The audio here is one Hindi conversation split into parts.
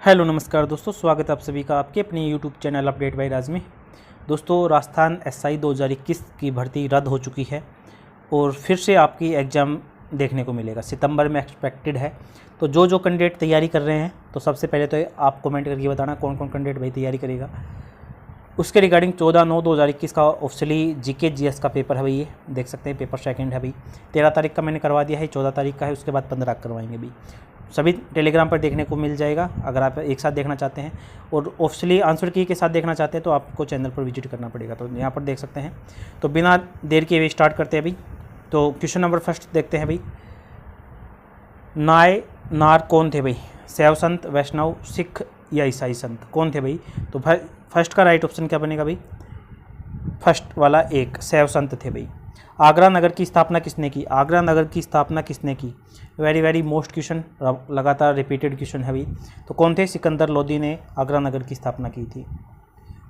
हेलो नमस्कार दोस्तों, स्वागत है आप सभी का आपके अपने यूट्यूब चैनल अपडेट बाय राज में। दोस्तों, राजस्थान एसआई 2021 की भर्ती रद्द हो चुकी है और फिर से आपकी एग्ज़ाम देखने को मिलेगा। सितंबर में एक्सपेक्टेड है। तो जो कैंडिडेट तैयारी कर रहे हैं, तो सबसे पहले तो आप कमेंट करके बताना कौन कौन कैंडिडेट भाई तैयारी करेगा। उसके रिगार्डिंग 14/9/2021 का ऑफिशियली जीके जीएस का पेपर है भाई, ये देख सकते हैं। पेपर सेकंड है भाई, 13 तारीख का मैंने करवा दिया है, 14 तारीख का है, उसके बाद 15 करवाएंगे भाई। सभी टेलीग्राम पर देखने को मिल जाएगा अगर आप एक साथ देखना चाहते हैं, और ऑफिशियली आंसर की के साथ देखना चाहते हैं तो आपको चैनल पर विजिट करना पड़ेगा। तो यहाँ पर देख सकते हैं। तो बिना देर किए हुए स्टार्ट करते हैं भाई। तो क्वेश्चन नंबर फर्स्ट देखते हैं भाई। नार कौन थे भाई? शैव संत, वैष्णव, सिख या ईसाई संत, कौन थे भाई? तो फर्स्ट का राइट ऑप्शन क्या बनेगा भाई? फर्स्ट वाला एक शैव संत थे भाई। आगरा नगर की स्थापना किसने की? आगरा नगर की स्थापना किसने की? वेरी मोस्ट क्वेश्चन, लगातार रिपीटेड क्वेश्चन है भाई। तो कौन थे? सिकंदर लोदी ने आगरा नगर की स्थापना की थी।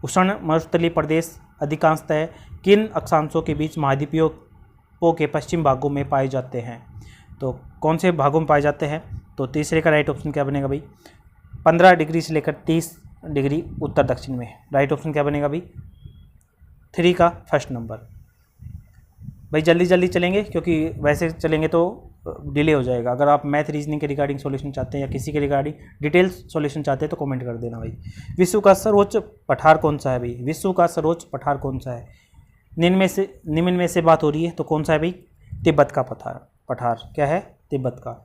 उष्ण मरुस्थलीय प्रदेश अधिकांशतः किन अक्षांशों के बीच महाद्वीपों के पश्चिम भागों में पाए जाते हैं? तो कौन से भागों में पाए जाते हैं? तो तीसरे का राइट ऑप्शन क्या बनेगा भाई? 15 डिग्री से लेकर 30 डिग्री उत्तर दक्षिण में। राइट ऑप्शन क्या बनेगा भाई? 3 का फर्स्ट नंबर। भाई जल्दी चलेंगे, क्योंकि वैसे चलेंगे तो डिले हो जाएगा। अगर आप मैथ रीजनिंग के रिगार्डिंग सॉल्यूशन चाहते हैं या किसी के रिगार्डिंग डिटेल्स सॉल्यूशन चाहते हैं तो कमेंट कर देना भाई। विश्व का सर्वोच्च पठार कौन सा है भाई? विश्व का सर्वोच्च पठार कौन सा है? निम्न में से बात हो रही है, तो कौन सा है भाई? तिब्बत का पठार क्या है? तिब्बत का।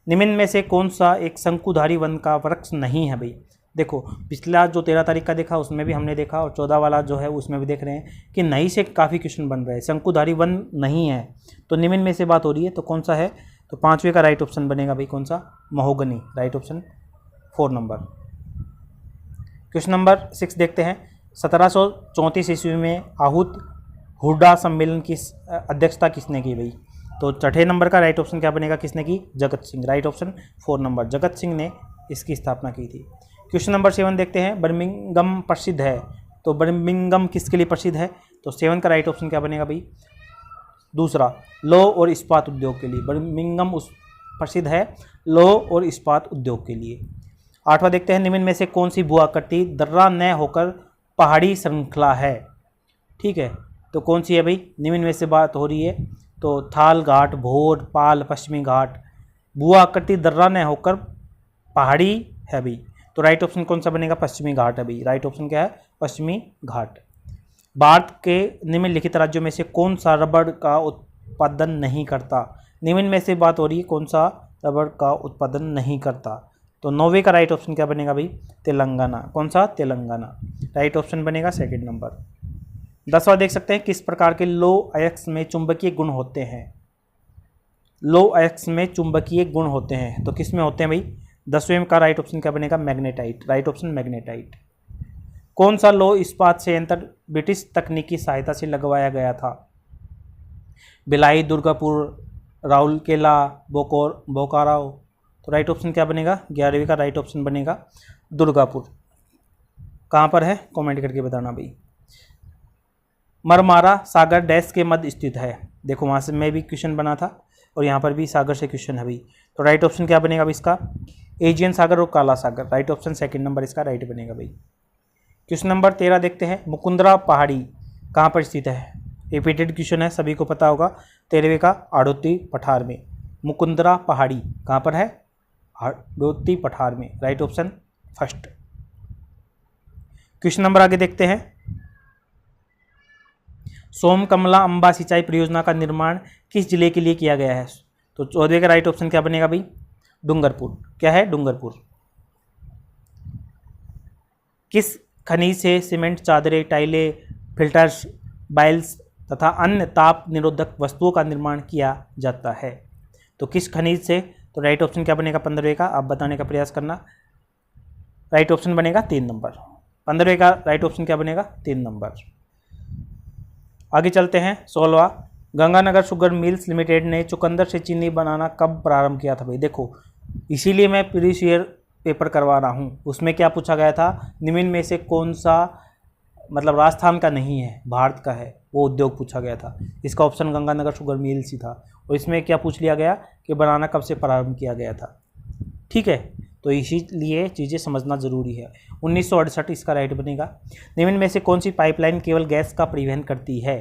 निम्न में से कौन सा एक शंकुधारी वन का वृक्ष नहीं है भाई? देखो, पिछला जो 13 तारीख का देखा उसमें भी हमने देखा, और 14 वाला जो है उसमें भी देख रहे हैं कि नहीं से काफ़ी क्वेश्चन बन रहे हैं। शंकुधारी वन नहीं है, तो निम्न में से बात हो रही है, तो कौन सा है? तो 5वें का राइट ऑप्शन बनेगा भाई। कौन सा? Mahogany. Right option 4 number. Question number 6 देखते हैं। 1734 ईस्वी में आहूत हुड्डा सम्मेलन की अध्यक्षता किसने की भाई? तो 6ठे नंबर का राइट ऑप्शन क्या बनेगा? किसने की? Jagat Singh. Right option 4 number. Jagat Singh ने इसकी स्थापना की थी। क्वेश्चन नंबर 7 देखते हैं। बर्मिंघम प्रसिद्ध है, तो बर्मिंघम किसके लिए प्रसिद्ध है? तो 7 का राइट ऑप्शन क्या बनेगा भाई? दूसरा, लौह और इस्पात उद्योग के लिए। बर्मिंघम प्रसिद्ध है लौह और इस्पात उद्योग के लिए। 8वां देखते हैं। निम्न में से कौन सी भूआकृति दर्रा न होकर पहाड़ी श्रृंखला है? ठीक है, तो कौन सी है भाई? निम्न में से बात हो रही है, तो थाल घाट, भोर, पाल, पश्चिमी घाट। भूआकृति दर्रा न होकर पहाड़ी है भाई, तो राइट ऑप्शन कौन सा बनेगा? पश्चिमी घाट है भाई। राइट ऑप्शन क्या है? पश्चिमी घाट। भारत के निम्नलिखित राज्यों में से कौन सा रबड़ का उत्पादन नहीं करता? निम्न में से बात हो रही है, कौन सा रबड़ का उत्पादन नहीं करता? तो 9वें का राइट ऑप्शन क्या बनेगा भाई? तेलंगाना। कौन सा? तेलंगाना। राइट ऑप्शन बनेगा 2nd नंबर। 10वां देख सकते हैं। किस प्रकार के लौह अयस्क में चुंबकीय गुण होते हैं? लौह अयस्क में चुंबकीय गुण होते हैं, तो किस में होते हैं भाई? 10वें का राइट ऑप्शन क्या बनेगा? मैग्नेटाइट। Right option magnetite. कौन सा लौह इस्पात संयंत्र ब्रिटिश तकनीकी सहायता से लगवाया गया था? भिलाई, दुर्गापुर, राउरकेला, बोकारो। तो राइट ऑप्शन क्या बनेगा? 11वें का राइट ऑप्शन बनेगा दुर्गापुर। कहाँ पर है? कमेंट करके बताना भाई। मरमारा सागर डैश के मध्य स्थित है। देखो, वहाँ से मैं भी क्वेश्चन बना था और यहाँ पर भी सागर से क्वेश्चन है भाई। तो राइट ऑप्शन क्या बनेगा भाई इसका? एजियन सागर और काला सागर। राइट ऑप्शन 2nd नंबर इसका राइट बनेगा भाई। क्वेश्चन नंबर 13 देखते हैं। मुकुंदरा पहाड़ी कहाँ पर स्थित है? रिपीटेड क्वेश्चन है, सभी को पता होगा। 13वें का आड़ोती पठार में। मुकुंदरा पहाड़ी कहाँ पर है? आड़ोती पठार में। Right option first. Question number आगे देखते हैं। सोमकमला अंबा सिंचाई परियोजना का निर्माण किस जिले के लिए किया गया है? तो 14वें का राइट ऑप्शन क्या बनेगा भाई? डूंगरपुर। क्या है? डूंगरपुर। किस खनिज से सीमेंट, चादरें, टाइलें, फिल्टर्स, बाइल्स तथा अन्य ताप निरोधक वस्तुओं का निर्माण किया जाता है? तो किस खनिज से? तो राइट ऑप्शन क्या बनेगा? 15वें का आप बताने का प्रयास करना। राइट ऑप्शन बनेगा 3 नंबर। 15वें का राइट ऑप्शन क्या बनेगा? 3 नंबर। आगे चलते हैं। 16वां। गंगानगर शुगर मिल्स लिमिटेड ने चुकंदर से चीनी बनाना कब प्रारंभ किया था भाई? देखो, इसीलिए मैं प्रीवियस ईयर पेपर करवा रहा हूँ। उसमें क्या पूछा गया था? निम्न में से कौन सा, मतलब राजस्थान का नहीं है, भारत का है, वो उद्योग पूछा गया था। इसका ऑप्शन गंगानगर शुगर मिल्स ही था। और इसमें क्या पूछ लिया गया कि बनाना कब से प्रारंभ किया गया था? ठीक है, तो इसीलिए चीज़ें समझना ज़रूरी है। 1968 इसका राइट बनेगा। निम्न में से कौन सी पाइपलाइन केवल गैस का परिवहन करती है?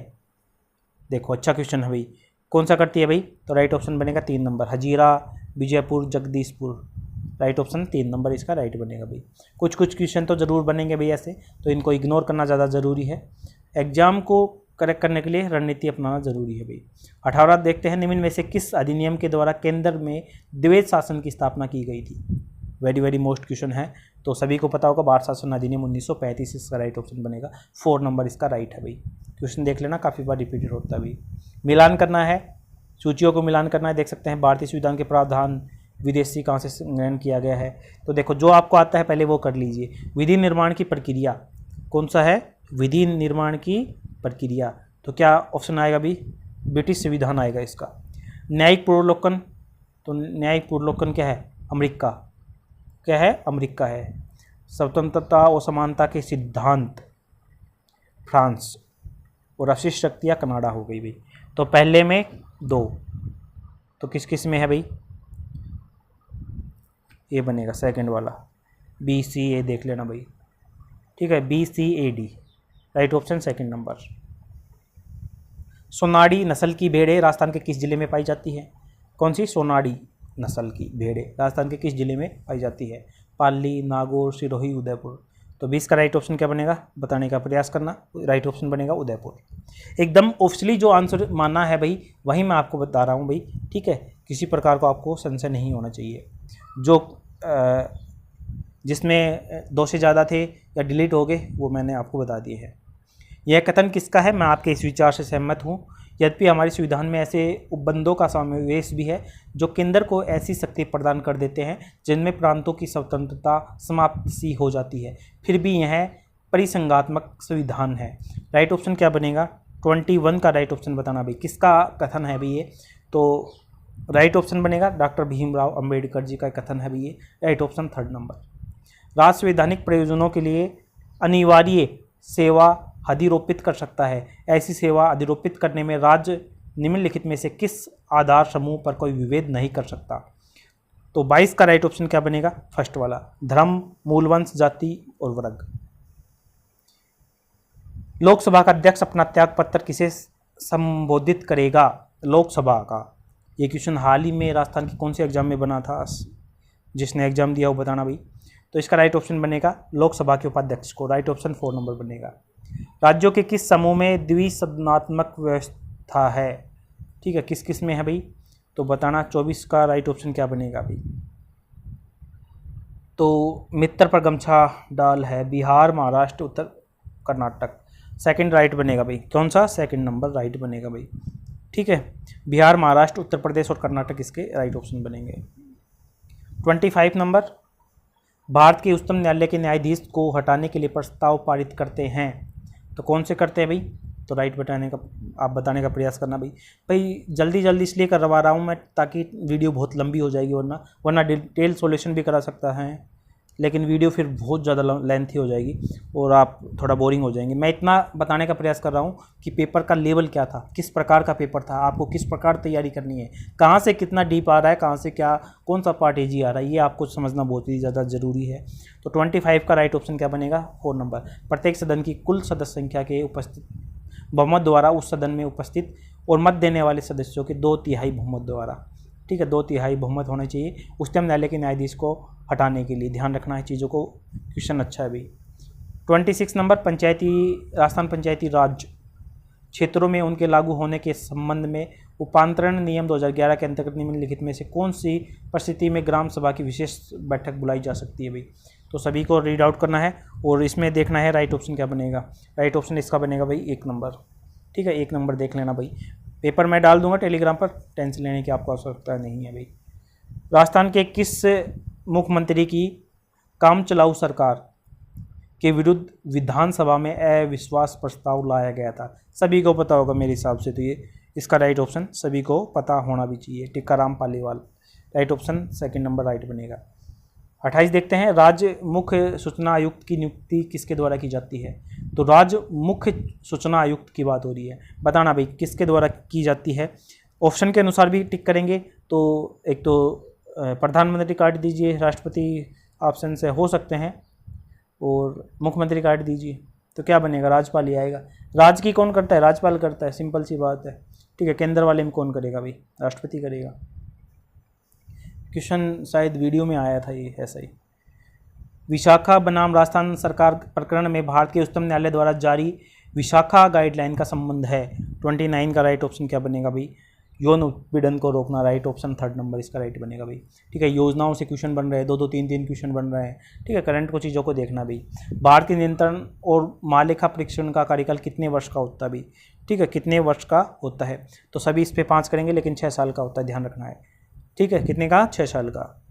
देखो अच्छा क्वेश्चन है भाई, कौन सा करती है भाई? तो राइट ऑप्शन बनेगा 3 number, Hazira, Vijaypur, Jagdishpur. Right option 3 number इसका राइट बनेगा भाई। कुछ कुछ क्वेश्चन तो ज़रूर बनेंगे भाई ऐसे, तो इनको इग्नोर करना ज़्यादा ज़रूरी है। एग्जाम को करेक्ट करने के लिए रणनीति अपनाना जरूरी है भाई। 18 देखते हैं, निम्न में से किस अधिनियम के द्वारा केंद्र में द्वैध शासन की स्थापना की गई थी? वेरी वेरी मोस्ट क्वेश्चन है, तो सभी को पता होगा भारत शासन अधिनियम 1935 इसका राइट ऑप्शन बनेगा। 4 नंबर इसका राइट है भाई। क्वेश्चन देख लेना, काफ़ी बार रिपीटेड होता है भाई। मिलान करना है, सूचियों को मिलान करना है। देख सकते हैं भारतीय संविधान के प्रावधान विदेशी कहाँ से ग्रहण किया गया है। तो देखो जो आपको आता है पहले वो कर लीजिए। विधि निर्माण की प्रक्रिया कौन सा है? विधि निर्माण की प्रक्रिया, तो क्या ऑप्शन आएगा भी? ब्रिटिश संविधान आएगा इसका। न्यायिक पूर्वलोकन, तो न्यायिक पूर्वलोकन क्या है? अमेरिका। क्या है? अमेरिका है। स्वतंत्रता और समानता के सिद्धांत, फ्रांस। और अवशिष्ट शक्तियाँ कनाडा हो गई भाई। तो पहले में 2, तो किस किस में है भाई? ये बनेगा सेकंड वाला, BCA देख लेना भाई, ठीक है, BCAD right option second number. Sonadi नस्ल की भेड़ें राजस्थान के किस जिले में पाई जाती है? कौन सी? सोनाड़ी नस्ल की भेड़ें राजस्थान के किस जिले में पाई जाती है? पाली, नागौर, सिरोही, उदयपुर। तो 20 का राइट ऑप्शन क्या बनेगा? बताने का प्रयास करना। राइट ऑप्शन बनेगा उदयपुर। एकदम ऑफिशियली जो आंसर माना है भाई वही मैं आपको बता रहा हूँ भाई, ठीक है। किसी प्रकार को आपको संशय नहीं होना चाहिए। जो जिसमें 2 से ज़्यादा थे या डिलीट हो गए वो मैंने आपको बता दिए हैं। यह कथन किसका है? मैं आपके इस विचार से सहमत हूँ। यद्यपि हमारे संविधान में ऐसे उपबंधों का समावेश भी है जो केंद्र को ऐसी शक्ति प्रदान कर देते हैं जिनमें प्रांतों की स्वतंत्रता समाप्त सी हो जाती है, फिर भी यह परिसंघात्मक संविधान है। राइट ऑप्शन क्या बनेगा? 21 का राइट ऑप्शन बताना भाई, किसका कथन है भाई ये? तो राइट ऑप्शन बनेगा डॉक्टर भीमराव अंबेडकर जी का कथन है भाई ये। Right option 3rd number. राज्य संवैधानिक प्रयोजनों के लिए अनिवार्य सेवा अधिरोपित कर सकता है। ऐसी सेवा अधिरोपित करने में राज्य निम्नलिखित में से किस आधार समूह पर कोई विभेद नहीं कर सकता? तो 22 का राइट ऑप्शन क्या बनेगा? फर्स्ट वाला, धर्म, मूलवंश, जाति और वर्ग। लोकसभा का अध्यक्ष अपना त्याग पत्र किसे संबोधित करेगा? लोकसभा का ये क्वेश्चन हाल ही में राजस्थान की कौन से एग्जाम में बना था, जिसने एग्जाम दिया वो बताना भाई। तो इसका राइट ऑप्शन बनेगा लोकसभा के उपाध्यक्ष को। राइट ऑप्शन 4 नंबर बनेगा। राज्यों के किस समूह में द्विसदनात्मक व्यवस्था है? ठीक है, किस किस में है भाई? तो बताना। 24 का राइट ऑप्शन क्या बनेगा भाई? तो मित्र पर गमछा डाल है, बिहार, महाराष्ट्र, उत्तर कर्नाटक। सेकंड राइट बनेगा भाई। कौन सा? सेकंड नंबर राइट बनेगा भाई, ठीक है। बिहार, महाराष्ट्र, उत्तर प्रदेश और कर्नाटक इसके राइट ऑप्शन बनेंगे। 25 नंबर, भारत के उच्चतम न्यायालय के न्यायाधीश को हटाने के लिए प्रस्ताव पारित करते हैं, तो कौन से करते हैं भाई? तो राइट बताने का आप बताने का प्रयास करना भाई जल्दी जल्दी इसलिए करवा रहा हूँ मैं ताकि वीडियो बहुत लंबी हो जाएगी, वरना डिटेल सॉल्यूशन भी करा सकता है, लेकिन वीडियो फिर बहुत ज़्यादा लेंथी हो जाएगी और आप थोड़ा बोरिंग हो जाएंगे। मैं इतना बताने का प्रयास कर रहा हूँ कि पेपर का लेवल क्या था, किस प्रकार का पेपर था, आपको किस प्रकार तैयारी करनी है, कहाँ से कितना डीप आ रहा है, कहाँ से क्या कौन सा पार्ट ईजी आ रहा है, ये आपको समझना बहुत ही ज़्यादा ज़रूरी है। तो 25 का राइट ऑप्शन क्या बनेगा? 4 नंबर। प्रत्येक सदन की कुल सदस्य संख्या के उपस्थित बहुमत द्वारा उस सदन में उपस्थित और मत देने वाले सदस्यों के 2/3 बहुमत द्वारा, ठीक है, 2/3 बहुमत होना चाहिए उच्चतम न्यायालय के न्यायाधीश को हटाने के लिए। ध्यान रखना है चीज़ों को, क्वेश्चन अच्छा है भाई। 26 नंबर, राजस्थान पंचायती राज क्षेत्रों में उनके लागू होने के संबंध में उपांतरण नियम 2011 के अंतर्गत निम्नलिखित में से कौन सी परिस्थिति में ग्राम सभा की विशेष बैठक बुलाई जा सकती है भाई? तो सभी को रीड आउट करना है और इसमें देखना है राइट ऑप्शन क्या बनेगा। राइट ऑप्शन इसका बनेगा भाई 1 नंबर, ठीक है, 1 नंबर देख लेना भाई। पेपर मैं डाल दूंगा टेलीग्राम पर, टेंशन लेने की आपको आवश्यकता नहीं है भाई। राजस्थान के किस मुख्यमंत्री की काम चलाऊ सरकार के विरुद्ध विधानसभा में अविश्वास प्रस्ताव लाया गया था? सभी को पता होगा मेरे हिसाब से, तो ये इसका राइट ऑप्शन सभी को पता होना भी चाहिए, Tikaram Paliwal. Right option 2 number right बनेगा। 28 देखते हैं, राज्य मुख्य सूचना आयुक्त की नियुक्ति किसके द्वारा की जाती है? तो राज्य मुख्य सूचना आयुक्त की बात हो रही है, बताना भाई किसके द्वारा की जाती है। ऑप्शन के अनुसार भी टिक करेंगे, तो एक तो प्रधानमंत्री काट दीजिए, राष्ट्रपति ऑप्शन से हो सकते हैं, और मुख्यमंत्री काट दीजिए, तो क्या बनेगा? राज्यपाल ही आएगा। राज की कौन करता है? राज्यपाल करता है, सिंपल सी बात है। ठीक है, केंद्र वाले में कौन करेगा भाई? राष्ट्रपति करेगा। क्वेश्चन शायद वीडियो में आया था ये ऐसा ही। विशाखा बनाम राजस्थान सरकार प्रकरण में भारत के उच्चतम न्यायालय द्वारा जारी विशाखा गाइडलाइन का संबंध है। 29 का राइट ऑप्शन क्या बनेगा भाई? यौन उत्पीड़न को रोकना, राइट ऑप्शन 3rd नंबर इसका राइट बनेगा भाई। ठीक है, योजनाओं से क्वेश्चन बन रहे हैं, 2-2 3-3 क्वेश्चन बन रहे हैं। ठीक है, करंट को चीज़ों को देखना भाई। भारत के नियंत्रण और मालेखा परीक्षण का कार्यकाल कितने वर्ष का होता है भाई? ठीक है, कितने वर्ष का होता है? तो सभी इस पे 5 करेंगे, लेकिन 6 साल का होता है, ध्यान रखना है। ठीक है, कितने का? 6 साल का,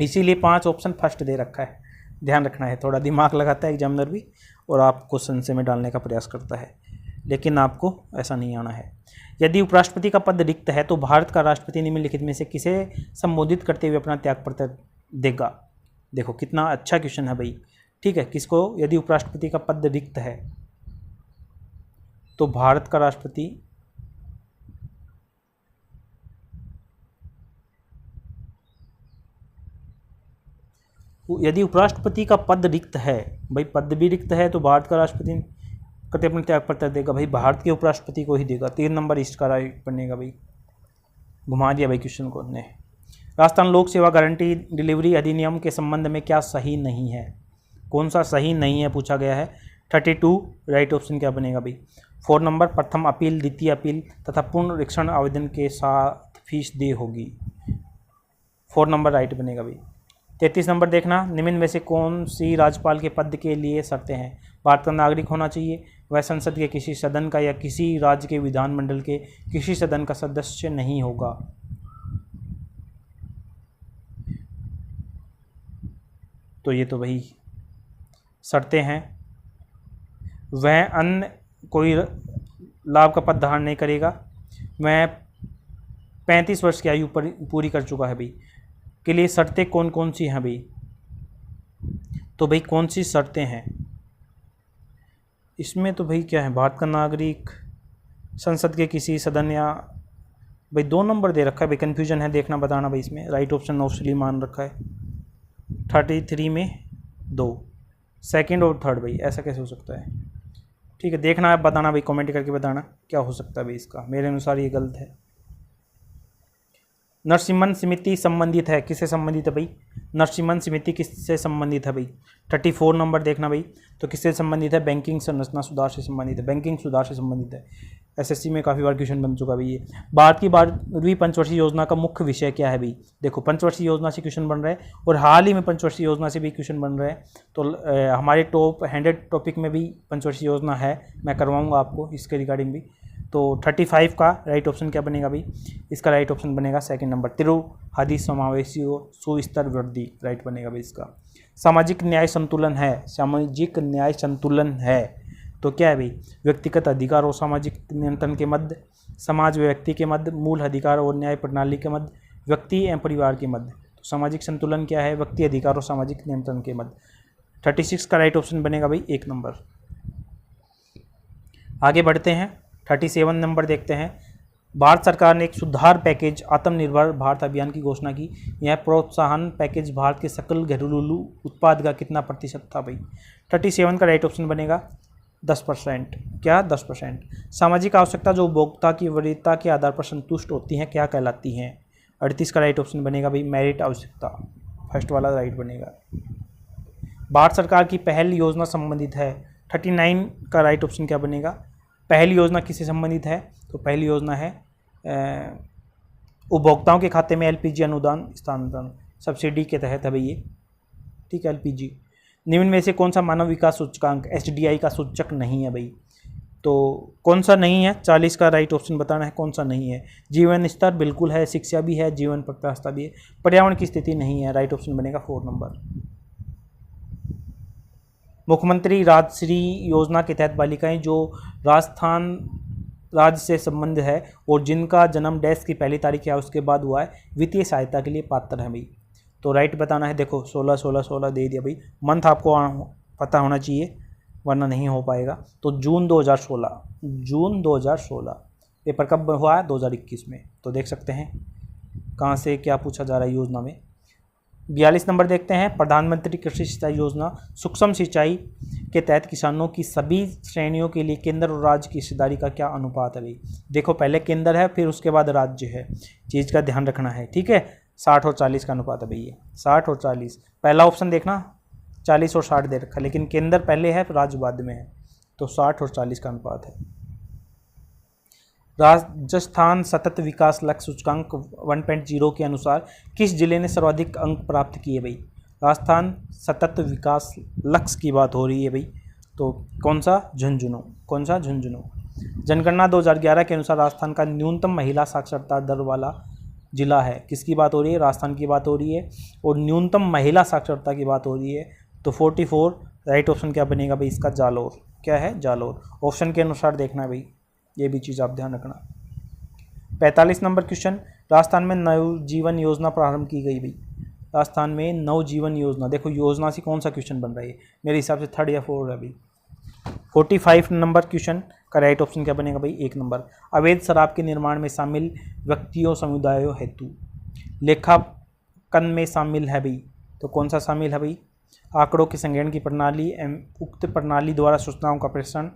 इसीलिए 5 ऑप्शन फर्स्ट दे रखा है, ध्यान रखना है। थोड़ा दिमाग लगाता है एग्जामिनर भी, और आपको संशय में डालने का प्रयास करता है, लेकिन आपको ऐसा नहीं आना है। यदि उपराष्ट्रपति का पद रिक्त है तो भारत का राष्ट्रपति निम्नलिखित में से किसे संबोधित करते हुए अपना त्यागपत्र देगा? देखो कितना अच्छा क्वेश्चन है भाई। ठीक है, किसको? यदि उपराष्ट्रपति का पद रिक्त है तो भारत का राष्ट्रपति यदि उपराष्ट्रपति का पद रिक्त है भाई, पद भी रिक्त है, तो भारत का राष्ट्रपति कते अपने त्यागपत्र देगा भाई, भारत के उपराष्ट्रपति को ही देगा। 3 नंबर इसका राइट बनेगा भाई। घुमा दिया भाई क्वेश्चन को ने। राजस्थान लोक सेवा गारंटी डिलीवरी अधिनियम के संबंध में क्या सही नहीं है? कौन सा सही नहीं है पूछा गया है। 32 राइट ऑप्शन क्या बनेगा भाई? 4 नंबर प्रथम अपील, द्वितीय अपील तथा पुनरीक्षण आवेदन के साथ फीस दे होगी। 4 नंबर राइट बनेगा भाई। 33 नंबर देखना, निम्न में से कौन सी राज्यपाल के पद के लिए शर्तें हैं? भारत का नागरिक होना चाहिए, वह संसद के किसी सदन का या किसी राज्य के विधानमंडल के किसी सदन का सदस्य नहीं होगा। तो ये तो भाई शर्तें हैं। वह अन्य कोई लाभ का पद धारण नहीं करेगा। वह 35 वर्ष की आयु पूरी कर चुका है भाई। के लिए शर्तें कौन कौन सी हैं भाई? तो भाई कौन सी शर्तें हैं इसमें? तो भाई क्या है? भारत का नागरिक, संसद के किसी सदन, या भाई 2 नंबर दे रखा है भाई, कन्फ्यूजन है, देखना बताना भाई। इसमें राइट ऑप्शन मोस्टली मान रखा है। 33 में 2, सेकंड और थर्ड भाई, ऐसा कैसे हो सकता है? ठीक है, देखना है, बताना भाई, कमेंट करके बताना क्या हो सकता है भाई इसका। मेरे अनुसार ये गलत है। नरसिम्हन समिति संबंधित है, किससे संबंधित है भाई? नरसिम्हन समिति किससे संबंधित है भाई? 34 नंबर देखना भाई, तो किससे संबंधित है? बैंकिंग संरचना सुधार से संबंधित है, बैंकिंग सुधार से संबंधित है। एसएससी में काफ़ी बार क्वेश्चन बन चुका भाई ये। भारत की 12वीं पंचवर्षीय योजना का मुख्य विषय क्या है भाई? देखो पंचवर्षीय योजना से क्वेश्चन बन रहे हैं, और हाल ही में पंचवर्षीय योजना से भी क्वेश्चन बन रहे हैं। तो हमारे टॉप 100 टॉपिक में भी पंचवर्षीय योजना है, मैं करवाऊँगा आपको इसके रिगार्डिंग भी। तो 35 का राइट ऑप्शन क्या बनेगा भाई? इसका राइट ऑप्शन बनेगा सेकंड नंबर, त्रिहादी समावेशी सुस्तर वृद्धि, राइट बनेगा भाई इसका। सामाजिक न्याय संतुलन है, सामाजिक न्याय संतुलन है तो क्या है भाई? व्यक्तिगत अधिकार और सामाजिक नियंत्रण के मध्य, समाज व व्यक्ति के मध्य, मूल अधिकार और न्याय प्रणाली के मध्य, व्यक्ति एवं परिवार के मध्य। तो सामाजिक संतुलन क्या है? व्यक्ति अधिकार और सामाजिक नियंत्रण के मध्य। 36 का राइट ऑप्शन बनेगा भाई 1 नंबर। आगे बढ़ते हैं, 37 नंबर देखते हैं। भारत सरकार ने एक सुधार पैकेज आत्मनिर्भर भारत अभियान की घोषणा की। यह प्रोत्साहन पैकेज भारत के सकल घरेलू उत्पाद का कितना प्रतिशत था भाई? 37 का राइट ऑप्शन बनेगा 10%। क्या? 10%। सामाजिक आवश्यकता जो उपभोक्ता की वरीयता के आधार पर संतुष्ट होती हैं क्या कहलाती हैं? 38 का राइट ऑप्शन बनेगा भाई मेरिट आवश्यकता, फर्स्ट वाला राइट बनेगा। भारत सरकार की पहल योजना संबंधित है। 39 का राइट ऑप्शन क्या बनेगा? पहली योजना किससे संबंधित है? तो पहली योजना है उपभोक्ताओं के खाते में एलपीजी अनुदान स्थानांतरण, सब्सिडी के तहत है भाई ये। ठीक है, एलपीजी। निम्न में से कौन सा मानव विकास सूचकांक एसडीआई का सूचक नहीं है भाई? तो कौन सा नहीं है? 40 का राइट ऑप्शन बताना है कौन सा नहीं है। जीवन स्तर बिल्कुल है, शिक्षा भी है, जीवन प्रत्याशा भी है, पर्यावरण की स्थिति नहीं है, राइट ऑप्शन बनेगा 4 नंबर। मुख्यमंत्री राजश्री योजना के तहत बालिकाएं जो राजस्थान राज्य से संबंध है और जिनका जन्म डैश की पहली तारीख या उसके बाद हुआ है, वित्तीय सहायता के लिए पात्र है भाई। तो राइट बताना है। देखो 16 दे दिया भाई, मंथ आपको पता होना चाहिए वरना नहीं हो पाएगा। तो जून 2016 पेपर कब हुआ है? 2021 में। तो देख सकते हैं कहाँ से क्या पूछा जा रहा है योजना में। 42 नंबर देखते हैं, प्रधानमंत्री कृषि सिंचाई योजना सूक्ष्म सिंचाई के तहत किसानों की सभी श्रेणियों के लिए केंद्र और राज्य की हिस्सेदारी का क्या अनुपात है भाई। देखो पहले केंद्र है, फिर उसके बाद राज्य है, चीज़ का ध्यान रखना है, ठीक है। 60 और 40 का अनुपात है भाई, ये 60 और 40। पहला ऑप्शन देखना 40 और 60 दे रखा, लेकिन केंद्र पहले है राज्य बाद में है, तो 60 और 40 का अनुपात है। राजस्थान सतत विकास लक्ष्य सूचकांक 1.0 के अनुसार किस जिले ने सर्वाधिक अंक प्राप्त किए भाई। राजस्थान सतत विकास लक्ष्य की बात हो रही है भाई, तो कौन सा, झुंझुनू। कौन सा, झुंझुनू। जनगणना 2011 के अनुसार राजस्थान का न्यूनतम महिला साक्षरता दर वाला जिला है, किसकी बात हो रही है, राजस्थान की बात हो रही है, और न्यूनतम महिला साक्षरता की बात हो रही है, तो 44। राइट ऑप्शन क्या बनेगा भाई इसका, जालोर। क्या है, जालोर। ऑप्शन के अनुसार देखना है भाई, ये भी चीज़ आप ध्यान रखना। 45 नंबर क्वेश्चन, राजस्थान में नवजीवन योजना प्रारंभ की गई भाई। राजस्थान में नवजीवन योजना, देखो योजना से कौन सा क्वेश्चन बन रहा है, मेरे हिसाब से 3rd या 4th है भाई। 45 नंबर क्वेश्चन का राइट ऑप्शन क्या बनेगा भाई, 1 नंबर। अवैध शराब के निर्माण में शामिल व्यक्तियों समुदायों हेतु लेखांकन में शामिल है भाई, तो कौन सा शामिल है भाई, आंकड़ों के संग्रहण की प्रणाली एवं उक्त प्रणाली द्वारा सूचनाओं का प्रेषण,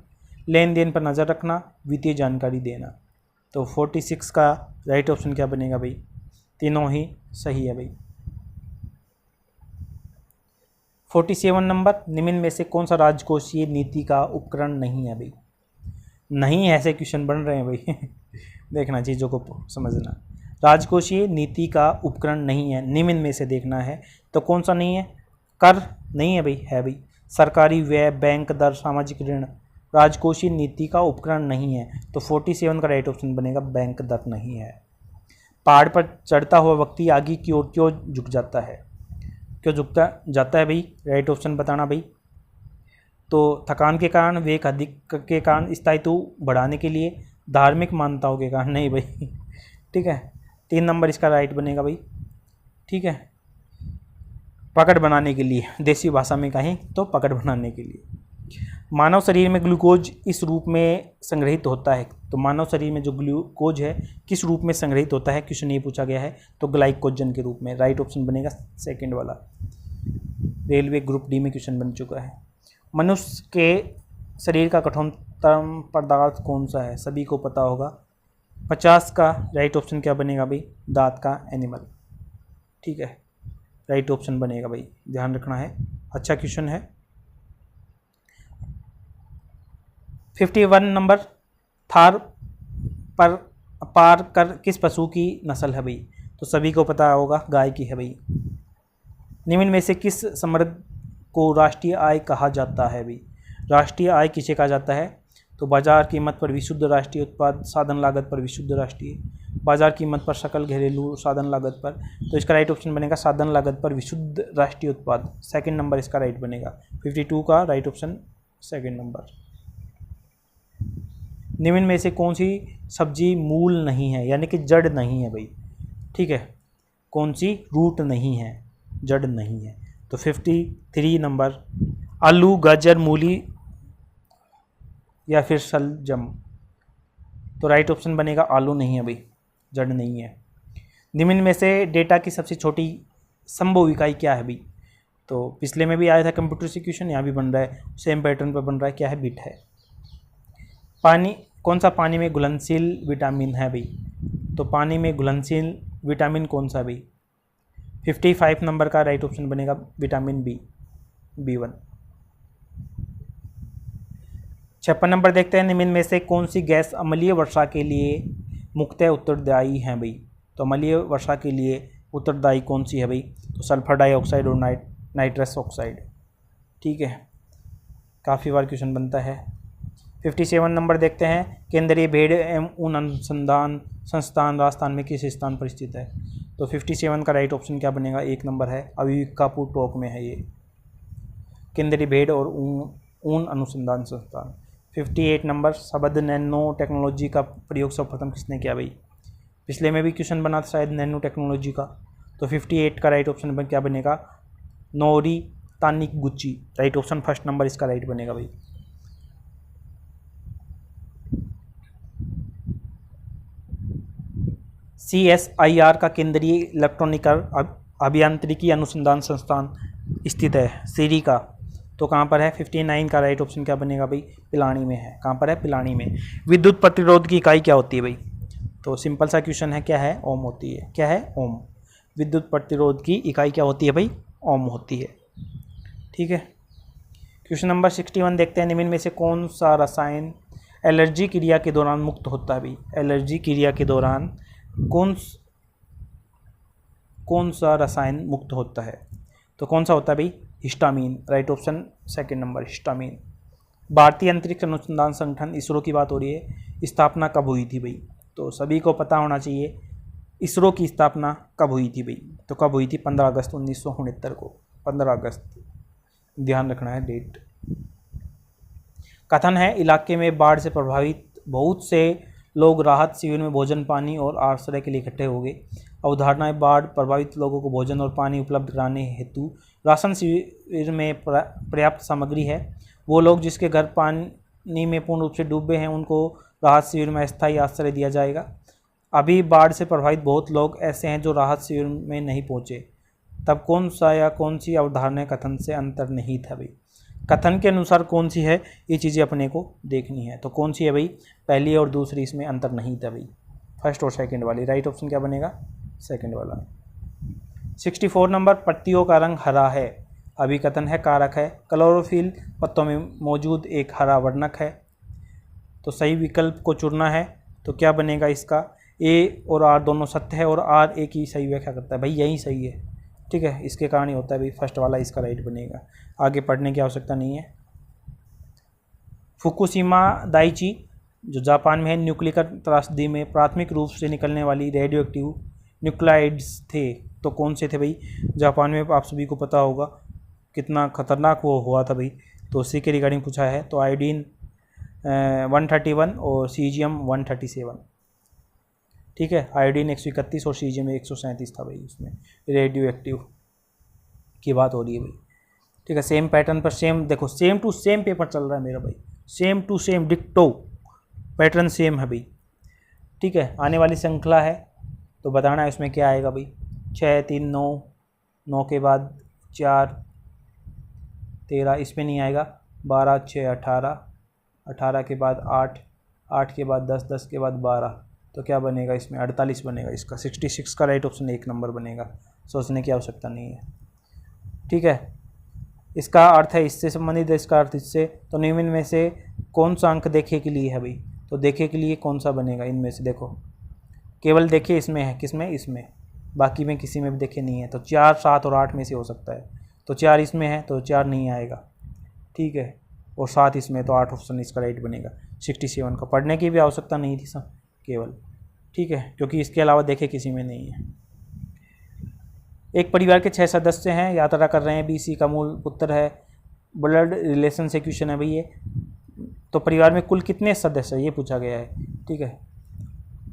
लेन देन पर नज़र रखना, वित्तीय जानकारी देना। तो 46 का राइट ऑप्शन क्या बनेगा भाई, तीनों ही सही है भाई। 47 नंबर, निम्न में से कौन सा राजकोषीय नीति का उपकरण नहीं है भाई। नहीं ऐसे क्वेश्चन बन रहे हैं भाई देखना चीज़ों को समझना। राजकोषीय नीति का उपकरण नहीं है, निम्न में से देखना है, तो कौन सा नहीं है, कर नहीं है भाई, है भाई। सरकारी व्यय, बैंक दर, सामाजिक ऋण राजकोषीय नीति का उपकरण नहीं है, तो 47 का राइट ऑप्शन बनेगा, बैंक दर नहीं है। पहाड़ पर चढ़ता हुआ व्यक्ति आगे की ओर क्यों झुक जाता है, क्यों झुकता जाता है भाई, राइट ऑप्शन बताना भाई। तो थकान के कारण, वेग अधिक के कारण, स्थायित्व बढ़ाने के लिए, धार्मिक मान्यताओं के कारण नहीं भाई ठीक है, 3 नंबर इसका राइट बनेगा भाई, ठीक है। पकड़ बनाने के लिए, देसी भाषा में कहें तो पकड़ बनाने के लिए। मानव शरीर में ग्लूकोज इस रूप में संग्रहित होता है, तो मानव शरीर में जो ग्लूकोज है किस रूप में संग्रहित होता है, क्वेश्चन ये पूछा गया है, तो ग्लाइकोजन के रूप में। राइट ऑप्शन बनेगा 2nd वाला। रेलवे ग्रुप डी में क्वेश्चन बन चुका है। मनुष्य के शरीर का कठोरतम पदार्थ कौन सा है, सभी को पता होगा। 50 का राइट ऑप्शन क्या बनेगा भाई, दांत का एनिमल, ठीक है, राइट ऑप्शन बनेगा भाई, ध्यान रखना है, अच्छा क्वेश्चन है। 51 नंबर, थार पर पार कर किस पशु की नस्ल है भाई, तो सभी को पता होगा गाय की है भाई। निम्न में से किस समृद्ध को राष्ट्रीय आय कहा जाता है भाई। राष्ट्रीय आय किसे कहा जाता है, तो बाजार कीमत पर विशुद्ध राष्ट्रीय उत्पाद, साधन लागत पर विशुद्ध राष्ट्रीय, बाजार कीमत पर सकल घरेलू साधन लागत पर, तो इसका राइट ऑप्शन बनेगा साधन लागत पर विशुद्ध राष्ट्रीय उत्पाद, 2nd नंबर इसका राइट बनेगा। 52 का राइट ऑप्शन 2nd नंबर। निम्न में से कौन सी सब्जी मूल नहीं है, यानी कि जड़ नहीं है भाई, ठीक है, कौन सी, रूट नहीं है, जड़ नहीं है, तो 53 नंबर, आलू, गाजर, मूली या फिर शलजम, तो राइट ऑप्शन बनेगा आलू नहीं है भाई, जड़ नहीं है। निम्न में से डेटा की सबसे छोटी संभव इकाई क्या है भाई, तो पिछले में भी आया था कंप्यूटर से क्वेश्चन, यहाँ भी बन रहा है, सेम पैटर्न पर बन रहा है, क्या है, बिट है। पानी, कौन सा पानी में घुलनशील विटामिन है भाई, तो पानी में घुलनशील विटामिन कौन सा भाई, 55 नंबर का राइट ऑप्शन बनेगा विटामिन बी, B1। 56 नंबर देखते हैं, निम्न में से कौन सी गैस अम्लीय वर्षा के लिए मुख्यतः उत्तरदायी है भाई, तो अम्लीय वर्षा के लिए उत्तरदायी कौन सी है भाई, तो सल्फर डाइऑक्साइड और नाइट्रस ऑक्साइड, ठीक है, काफ़ी बार क्वेश्चन बनता है। 57 नंबर देखते हैं, केंद्रीय भेड़ एवं ऊन अनुसंधान संस्थान राजस्थान में किस स्थान पर स्थित है, तो 57 का राइट ऑप्शन क्या बनेगा, 1 नंबर है, अविकापुर टोक में है ये, केंद्रीय भेड़ और ऊन अनुसंधान संस्थान। 58 नंबर, शब्द नैनो टेक्नोलॉजी का प्रयोग सर्वप्रथम किसने किया भाई, पिछले में भी क्वेश्चन बना था शायद नैनो टेक्नोलॉजी का, तो 58 का राइट ऑप्शन क्या बनेगा, Nori Taniguchi, right option 1st number इसका राइट बनेगा भाई। CSIR का केंद्रीय इलेक्ट्रॉनिक अभियांत्रिकी अनुसंधान संस्थान स्थित है, सीरी का। तो कहाँ पर है? 59 का राइट ऑप्शन क्या बनेगा भाई? पिलानी में है। कहाँ पर है? पिलानी में। विद्युत प्रतिरोध की इकाई क्या होती है भाई? तो सिंपल सा क्वेश्चन है, क्या है? ओम होती है। क्या है? ओम। विद्युत प्रतिरोध की इकाई क्या होती है भाई? ओम होती है। ठीक है। क्वेश्चन नंबर 61 देखते हैं, निम्न में से कौन सा रसायन एलर्जी क्रिया के दौरान मुक्त होता है भाई? एलर्जी क्रिया के दौरान कौन सा रसायन मुक्त होता है? तो कौन सा होता है भाई? Histamine. Right option second number, histamine. भारतीय अंतरिक्ष अनुसंधान संगठन इसरो की बात हो रही है, स्थापना कब हुई थी भाई? तो सभी को पता होना चाहिए इसरो की स्थापना कब हुई थी भाई? तो कब हुई थी? 15 अगस्त 1969 को। 15 अगस्त, ध्यान रखना है डेट। कथन है, इलाके में बाढ़ से प्रभावित बहुत से लोग राहत शिविर में भोजन, पानी और आश्रय के लिए इकट्ठे हो गए। अवधारणा है, बाढ़ प्रभावित लोगों को भोजन और पानी उपलब्ध कराने हेतु राशन शिविर में पर्याप्त सामग्री है। वो लोग जिसके घर पानी में पूर्ण रूप से डूबे हैं उनको राहत शिविर में अस्थायी आश्रय दिया जाएगा। अभी बाढ़ से प्रभावित बहुत लोग ऐसे हैं जो राहत शिविर में नहीं पहुंचे। तब कौन सा या कौन सी अवधारणा कथन से अंतर्निहित है भाई? कथन के अनुसार कौन सी है, ये चीज़ें अपने को देखनी है। तो कौन सी है भाई? पहली और दूसरी इसमें अंतर्निहित है भाई, फर्स्ट और सेकंड वाली। राइट ऑप्शन क्या बनेगा? सेकंड वाला। 64 नंबर, पत्तियों का रंग हरा है। अभिकथन है, कारक है। क्लोरोफिल पत्तों में मौजूद एक हरा वर्णक है। तो सही विकल्प को चुनना है। तो क्या बनेगा इसका? ए और आर दोनों सत्य है और आर ए की सही व्याख्या करता है भाई, यही सही है। ठीक है, इसके कारण ही होता है भाई, फर्स्ट वाला इसका राइट बनेगा। आगे पढ़ने की आवश्यकता नहीं है। फुकुशिमा दाइची जो जापान में है, न्यूक्लियर त्रासदी में प्राथमिक रूप से निकलने वाली रेडियो एक्टिव न्यूक्लाइड्स थे। तो कौन से थे भाई? जापान में आप सभी को पता होगा कितना खतरनाक वो हुआ था भाई, तो उसी के रिगार्डिंग पूछा है। तो आयोडीन 131 और सीजियम 137। ठीक है, आयोडीन 131 और सीजियम 137 था भाई, उसमें रेडियो एक्टिव की बात हो रही है भाई। ठीक है, सेम पैटर्न पर सेम, देखो सेम टू सेम पेपर चल रहा है मेरा भाई, सेम टू सेम डिक्टो पैटर्न सेम है भाई। ठीक है, आने वाली श्रृंखला है तो बताना है उसमें क्या आएगा भाई। 6 3 9, 9 के बाद 4 13, इसमें नहीं आएगा। 12 6 18, 18 के बाद 8, 8 के बाद 10, 10 के बाद 12, तो क्या बनेगा इसमें? 48 बनेगा इसका। 66 का राइट ऑप्शन 1 नंबर बनेगा, सोचने की आवश्यकता नहीं है। ठीक है, इसका अर्थ है इससे संबंधित, इसका अर्थ इससे। तो निम्न में से कौन सा अंक देखे के लिए है भाई? तो देखे के लिए कौन सा बनेगा इनमें से? देखो केवल देखे इसमें है, किसमें? इसमें, बाकी में किसी में भी देखे नहीं है। तो 4 7 और 8 में से हो सकता है। तो 4 इसमें है तो 4 नहीं आएगा। ठीक है, और 7 इसमें, तो 8 ऑप्शन इसका राइट बनेगा। 67 का पढ़ने की भी आवश्यकता नहीं थी सब केवल। ठीक है, क्योंकि इसके अलावा देखे किसी में नहीं है। एक परिवार के 6 सदस्य हैं, यात्रा कर रहे हैं। BC का मूल पुत्र है। ब्लड रिलेशन से क्वेश्चन है भाई ये। तो परिवार में कुल कितने सदस्य है ये पूछा गया है। ठीक है,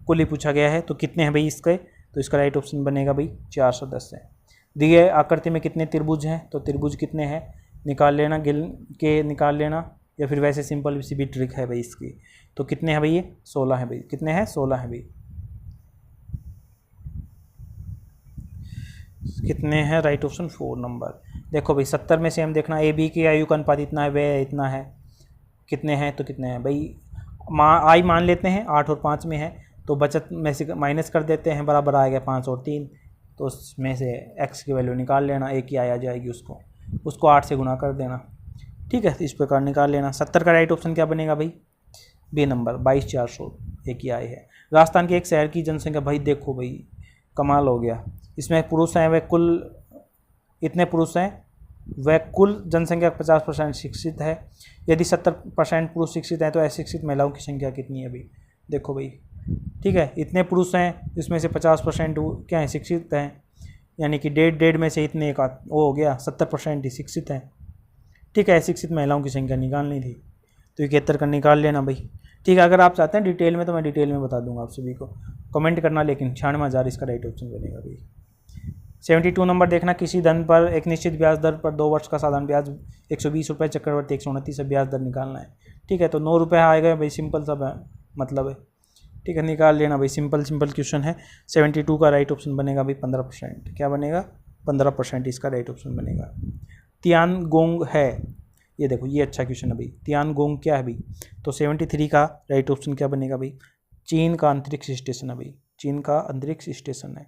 कुल ही पूछा गया है, तो कितने हैं भाई इसके? तो इसका राइट ऑप्शन बनेगा भाई 4 सदस्य हैं। दिए आकृति में कितने त्रिभुज हैं? तो त्रिभुज कितने हैं निकाल लेना, गिन के निकाल लेना, या फिर वैसे सिंपल सी भी ट्रिक है भाई इसकी। तो कितने हैं भाई ये? 16 हैं भाई। कितने हैं? 16 हैं भाई। कितने हैं? Right option 4 number. देखो भाई 70 में से हम देखना, AB की आयु का अनुपात इतना है, वह इतना है। कितने हैं? तो कितने हैं भाई? आई मान लेते हैं 8 और 5 में है, तो बचत में से माइनस कर देते हैं, बराबर आएगा 5 और 3। तो उसमें से x की वैल्यू निकाल लेना, एक ही आ जाएगी, उसको 8 से गुना कर देना। ठीक है, इस प्रकार निकाल लेना। 70 का राइट ऑप्शन क्या बनेगा भाई? B नंबर, 22,400, एक ही आए है। राजस्थान के एक शहर की जनसंख्या, भाई देखो भाई कमाल हो गया। इसमें पुरुष हैं, वह कुल इतने पुरुष हैं, वह कुल जनसंख्या 50% शिक्षित है। यदि 70% पुरुष शिक्षित हैं तो अशिक्षित महिलाओं की संख्या कितनी है भाई? देखो भाई, ठीक है, इतने पुरुष हैं, इसमें से 50% क्या है? शिक्षित हैं, यानी कि 1.5 में से इतने का वो हो गया, 70% ही शिक्षित हैं। ठीक है, अशिक्षित महिलाओं की संख्या निकालनी थी, तो 71 का निकाल लेना भाई। ठीक है, अगर आप चाहते हैं डिटेल में तो मैं डिटेल में बता दूंगा आप सभी को, कमेंट करना। लेकिन 96,000 इसका राइट ऑप्शन बनेगा भाई। 72 नंबर देखना, किसी धन पर एक निश्चित ब्याज दर पर 2 वर्ष का साधारण ब्याज 120 रुपये, चक्रवर्ती 129 से ब्याज दर निकालना है। ठीक है, तो 9 रुपये आएगा भाई, सिंपल सा मतलब है। ठीक है, निकाल लेना भाई, सिंपल क्वेश्चन है। 72 का राइट ऑप्शन बनेगा भाई 15%। क्या बनेगा? 15% इसका राइट ऑप्शन बनेगा। तियानगोंग है, ये देखो ये अच्छा क्वेश्चन है भाई। तियानगोंग क्या है भाई? तो 73 का राइट ऑप्शन क्या बनेगा भाई? चीन का अंतरिक्ष स्टेशन है भाई, चीन का अंतरिक्ष स्टेशन है।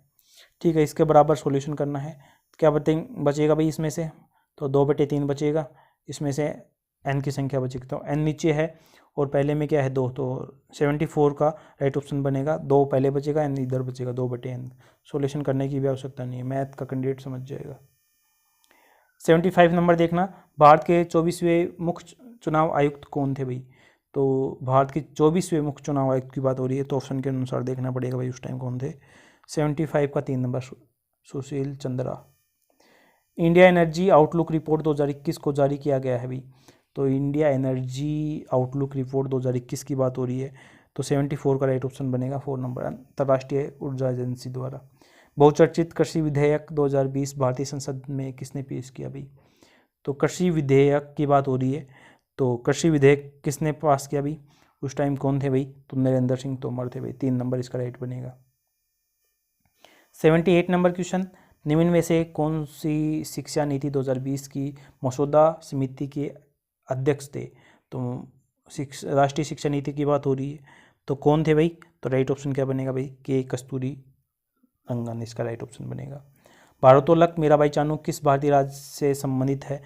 ठीक है, इसके बराबर सॉल्यूशन करना है। क्या बचेगा भाई इसमें से? तो 2/3 बचेगा, इसमें से n की संख्या बचेगी, तो n नीचे है और पहले में क्या है 2, तो 74 का राइट ऑप्शन बनेगा। 2 पहले बचेगा, n इधर बचेगा, 2/n। सॉल्यूशन करने की भी आवश्यकता नहीं है, मैथ का कैंडिडेट समझ जाएगा। 75 नंबर देखना, भारत के 24वें मुख्य चुनाव आयुक्त कौन थे भाई? तो भारत के 24वें मुख्य चुनाव आयुक्त की बात हो रही है, तो ऑप्शन के अनुसार देखना पड़ेगा भाई उस टाइम कौन थे। 75 का 3 number Sushil Chandra. India energy outlook report 2021 को जारी किया गया है भाई, तो इंडिया एनर्जी आउटलुक रिपोर्ट 2021 की बात हो रही है, तो 74 का राइट ऑप्शन बनेगा 4 नंबर, अंतर्राष्ट्रीय ऊर्जा एजेंसी द्वारा। बहुचर्चित कृषि विधेयक 2020 भारतीय संसद में किसने पेश किया भाई? तो कृषि विधेयक की बात हो रही है, तो कृषि विधेयक किसने पास किया भाई? उस टाइम कौन थे भाई? तो नरेंद्र सिंह तोमर थे भाई, 3 नंबर इसका राइट बनेगा। 78 नंबर क्वेश्चन, निम्न में से कौन सी शिक्षा नीति 2020 की मसौदा समिति के अध्यक्ष थे? तो राष्ट्रीय शिक्षा नीति की बात हो रही है, तो कौन थे भाई? तो राइट ऑप्शन क्या बनेगा भाई? के कस्तूरी रंगन इसका राइट ऑप्शन बनेगा। भारोत्तोलक मीराबाई चानू किस भारतीय राज्य से संबंधित है?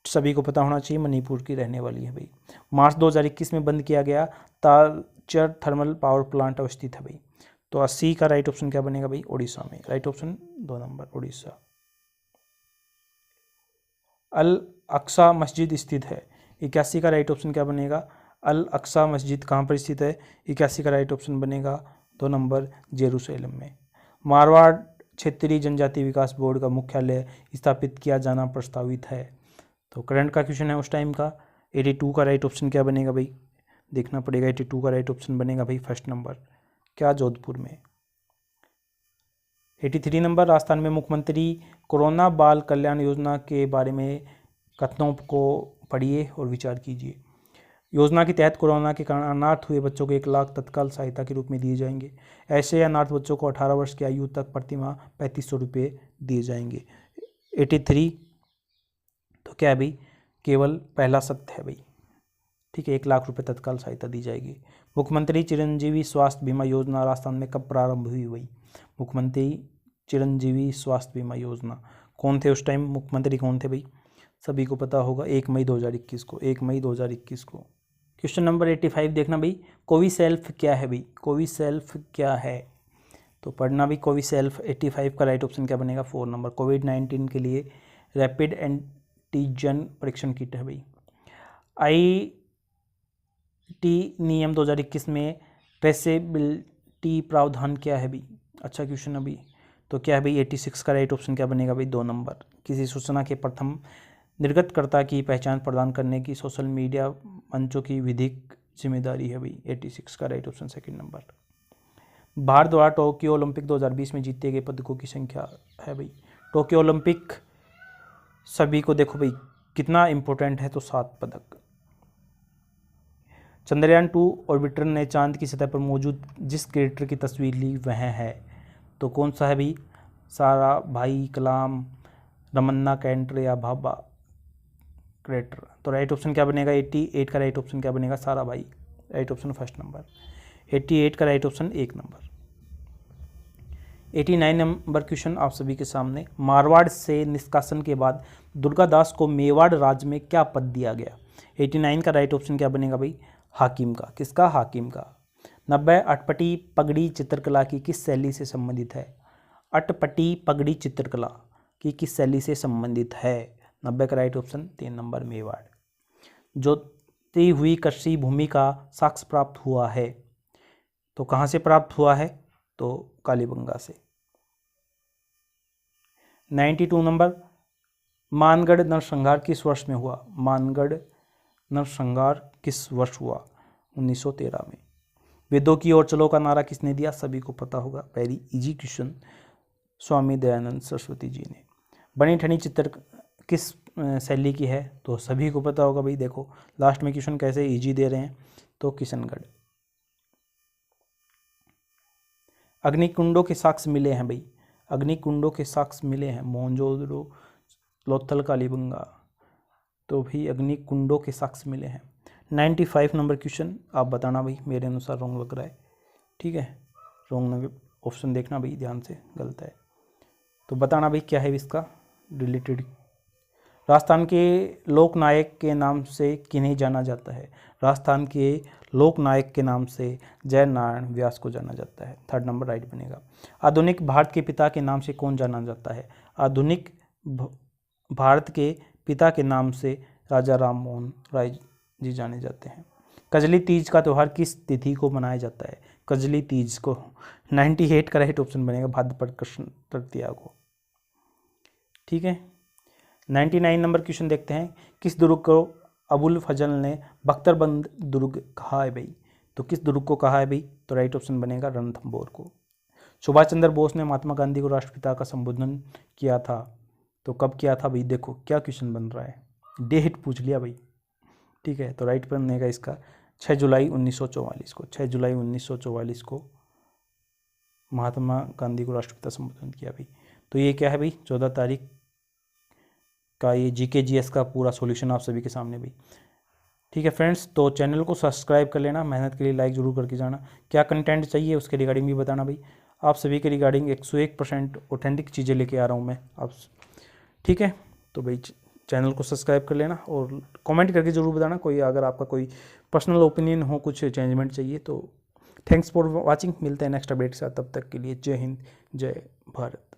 सभी को पता होना चाहिए, मणिपुर की रहने वाली है भाई। मार्च 2021 में बंद किया गया तालचर थर्मल पावर प्लांट अवस्थित है भाई, तो 80 का राइट ऑप्शन क्या बनेगा भाई? उड़ीसा में, राइट ऑप्शन 2 नंबर उड़ीसा। अल अक्सा मस्जिद स्थित है, 81 का राइट ऑप्शन क्या बनेगा? अल अक्सा मस्जिद कहाँ पर स्थित है? 81 का राइट ऑप्शन बनेगा 2 नंबर जेरूसलम में। मारवाड़ क्षेत्रीय जनजाति विकास बोर्ड का मुख्यालय स्थापित किया जाना प्रस्तावित है, तो करंट का क्वेश्चन है उस टाइम का। 82 का राइट ऑप्शन क्या बनेगा भाई? देखना पड़ेगा, 82 का राइट ऑप्शन बनेगा भाई 1 नंबर, क्या जोधपुर में। 83 नंबर, राजस्थान में मुख्यमंत्री कोरोना बाल कल्याण योजना के बारे में कथनों को पढ़िए और विचार कीजिए। योजना के तहत कोरोना के कारण अनाथ हुए बच्चों को 1 लाख तत्काल सहायता के रूप में दिए जाएंगे। ऐसे अनाथ बच्चों को 18 वर्ष की आयु तक प्रतिमाह 3500 रुपये दिए जाएंगे। 83 तो क्या है भाई? केवल पहला सत्य है भाई, ठीक है, 1 लाख रुपये तत्काल सहायता दी जाएगी। मुख्यमंत्री चिरंजीवी स्वास्थ्य बीमा योजना राजस्थान में कब प्रारंभ हुई भाई? मुख्यमंत्री चिरंजीवी स्वास्थ्य बीमा योजना कौन थे उस टाइम? मुख्यमंत्री कौन थे भाई? सभी को पता होगा, 1 मई 2021 को, 1 मई 2021 को। क्वेश्चन नंबर 85 देखना भाई, कोविसेल्फ क्या है भाई? कोविसेल्फ क्या है? तो पढ़ना भी कोविसेल्फ। 85 का राइट ऑप्शन क्या बनेगा? 4 नंबर, कोविड-19 के लिए रैपिड एंटीजन परीक्षण किट है भाई। आईटी नियम 2021 में ट्रेसेबिलिटी प्रावधान क्या है भाई? अच्छा क्वेश्चन है भाई, तो क्या है भाई? 86 का राइट ऑप्शन क्या बनेगा भाई? 2 नंबर, किसी सूचना के प्रथम निर्गतकर्ता की पहचान प्रदान करने की सोशल मीडिया मंचों की विधिक जिम्मेदारी है भाई। 86 का राइट ऑप्शन 2 नंबर। भारत द्वारा टोक्यो ओलंपिक 2020 में जीते गए पदकों की संख्या है भाई। टोक्यो ओलंपिक सभी को देखो भाई कितना इंपॉर्टेंट है, तो 7 पदक। चंद्रयान 2 ऑर्बिटर ने चांद की सतह पर मौजूद जिस क्रेटर की तस्वीर ली वह है, तो कौन सा है भाई? सारा भाई कलाम, रमन्ना कैंटर या भाभा क्रेटर, तो राइट ऑप्शन क्या बनेगा? 88 का राइट ऑप्शन क्या बनेगा? सारा भाई, राइट ऑप्शन 1 नंबर। 88 का right option 1 number. 89 number question आप सभी के सामने, मारवाड़ से निष्कासन के बाद दुर्गादास को मेवाड़ राज्य में क्या पद दिया गया? 89 का राइट ऑप्शन क्या बनेगा भाई? हाकिम का, किसका? हाकिम का। 90 अटपटी पगड़ी चित्रकला की किस शैली से संबंधित है? अटपटी पगड़ी चित्रकला की किस शैली से संबंधित है? 90 का राइट ऑप्शन 3 नंबर मेवाड़। जोती हुई कृषि भूमि का साक्ष्य प्राप्त हुआ है, तो कहाँ से प्राप्त हुआ है? तो कालीबंगा से। 92 नंबर, मानगढ़ नरसंहार किस वर्ष में हुआ? मानगढ़ नरसंहार किस वर्ष हुआ? 1913 में। वेदों की ओर चलो का नारा किसने दिया? सभी को पता होगा, very easy question, Swami Dayanand Saraswati ji ने। बनी ठनी चित्र किस शैली की है? तो सभी को पता होगा भाई, देखो लास्ट में क्वेश्चन कैसे इजी दे रहे हैं, तो किशनगढ़। अग्निकुंडों के साक्ष्य मिले हैं भाई, अग्निकुंडों के साक्ष्य मिले हैं, मोहनजोदड़ो, लोथल, कालीबंगा, तो भी अग्निकुंडों के साक्ष्य मिले हैं। 95 नंबर क्वेश्चन आप बताना भाई, मेरे अनुसार रॉन्ग लग रहा है, ठीक है, रॉन्ग ऑप्शन देखना भाई ध्यान से, गलत है तो बताना भाई क्या है इसका रिलेटेड। राजस्थान के लोकनायक के नाम से किन्हें जाना जाता है? राजस्थान के लोकनायक के नाम से जयनारायण व्यास को जाना जाता है। थर्ड नंबर राइट बनेगा। आधुनिक भारत के पिता के नाम से कौन जाना जाता है? आधुनिक भारत के पिता के नाम से राजा राम मोहन राय जी जाने जाते हैं। कजली तीज का त्यौहार किस तिथि को मनाया जाता है? कजली तीज को 98 का राइट ऑप्शन बनेगा, भाद्रपद कृष्ण तृतीया को, ठीक है। 99 नंबर क्वेश्चन देखते हैं, किस दुर्ग को अबुल फजल ने बख्तरबंद दुर्ग कहा है भाई? तो किस दुर्ग को कहा है भाई? तो राइट ऑप्शन बनेगा रणथंभौर को। सुभाष चंद्र बोस ने महात्मा गांधी को राष्ट्रपिता का संबोधन किया था, तो कब किया था भाई? देखो क्या क्वेश्चन बन रहा है, डेट पूछ लिया भाई, ठीक है, तो राइट बनेगा इसका 6 जुलाई 1944 को। 6 जुलाई 1944 को महात्मा गांधी को राष्ट्रपिता संबोधन किया भाई। तो ये क्या है भाई? 14 तारीख का ये जीके जीएस का पूरा सॉल्यूशन आप सभी के सामने भाई, ठीक है फ्रेंड्स। तो चैनल को सब्सक्राइब कर लेना, मेहनत के लिए लाइक जरूर करके जाना। क्या कंटेंट चाहिए उसके रिगार्डिंग भी बताना भाई, आप सभी के रिगार्डिंग 101% ऑथेंटिक चीज़ें लेके आ रहा हूँ मैं आप, ठीक है। तो भाई चैनल को सब्सक्राइब कर लेना और कमेंट करके ज़रूर बताना कोई, अगर आपका कोई पर्सनल ओपिनियन हो, कुछ चेंजमेंट चाहिए तो। थैंक्स फॉर वॉचिंग, मिलते हैं नेक्स्ट अपडेट के साथ, तब तक के लिए जय हिंद, जय भारत।